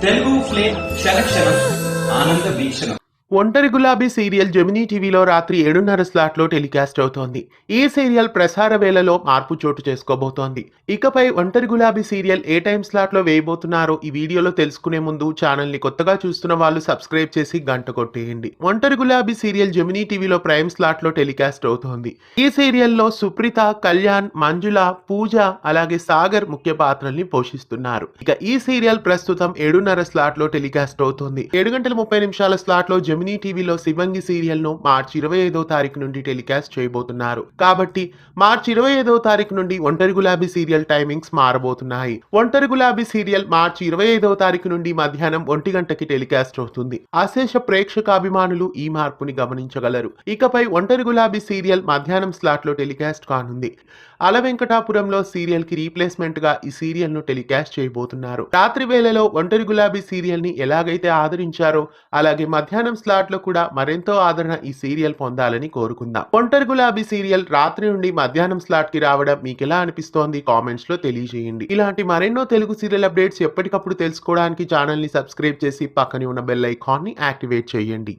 Telugu flame క్షణక్షణం ఆనంద వీక్షణం. ఒంటరి గులాబీ సీరియల్ జెమినీ టీవీలో రాత్రి 7:30 స్లాట్లో టెలికాస్ట్ అవుతోంది. ఈ సీరియల్ ప్రసార వేళలో మార్పు చోటు చేసుకోబోతోంది. ఇకపై ఒంటరి గులాబీ సీరియల్ ఏ టైం స్లాట్లో వేయబోతున్నారో ఈ వీడియోలో తెలుసుకునే ముందు ఛానల్ ని కొత్తగా చూస్తున్న వాళ్ళు సబ్స్క్రైబ్ చేసి గంట కొట్టేయండి. ఒంటరి గులాబీ సీరియల్ జెమినీ టీవీలో ప్రైమ్ స్లాట్లో టెలికాస్ట్ అవుతోంది. ఈ సీరియల్లో సుప్రీత, కళ్యాణ్, మంజుల, పూజ అలాగే సాగర్ ముఖ్య పాత్రల్ని పోషిస్తున్నారు. ఇక ఈ సీరియల్ ప్రస్తుతం 7:30 స్లాట్లో టెలికాస్ట్ అవుతోంది. 7:30 స్లాట్లో జెమినీ టీవీలో శివంగి సీరియల్ ను మార్చి 25వ తారీఖు నుండి టెలికాస్ట్ చేయబోతున్నారు. కాబట్టి మార్చి 25వ తారీఖు నుండి ఒంటరి గులాబీ సీరియల్ టైమింగ్స్ మారబోతున్నాయి. ఒంటరి గులాబీ సీరియల్ మార్చి 25వ తారీఖు నుండి మధ్యాహ్నం 1 గంటకి టెలికాస్ట్ అవుతుంది. అశేష ప్రేక్షకాభిమానులు ఈ మార్పుని గమనించగలరు. ఇకపై ఒంటరి గులాబీ సీరియల్ మధ్యాహ్నం స్లాట్ లో టెలికాస్ట్ కానుంది. అలవెంకటాపురంలో సీరియల్ కి రీప్లేస్మెంట్ గా ఈ సీరియల్ ను టెలికాస్ట్ చేయబోతున్నారు. రాత్రి వేళలో ఒంటరి గులాబీ సీరియల్ ని ఎలాగైతే ఆదరించారో అలాగే మధ్యాహ్నం స్లాట్ లో కూడా మరెంతో ఆదరణ ఈ సీరియల్ పొందాలని కోరుకుందాం. ఒంటరి గులాబీ సీరియల్ రాత్రి నుండి మధ్యాహ్నం స్లాట్ కి రావడం మీకు ఎలా అనిపిస్తోంది కామెంట్స్ లో తెలియజేయండి. ఇలాంటి మరెన్నో తెలుగు సీరియల్ అప్డేట్స్ ఎప్పటికప్పుడు తెలుసుకోవడానికి ఛానల్ ని సబ్స్క్రైబ్ చేసి పక్కనే ఉన్న బెల్ ఐకాన్ ని యాక్టివేట్ చేయండి.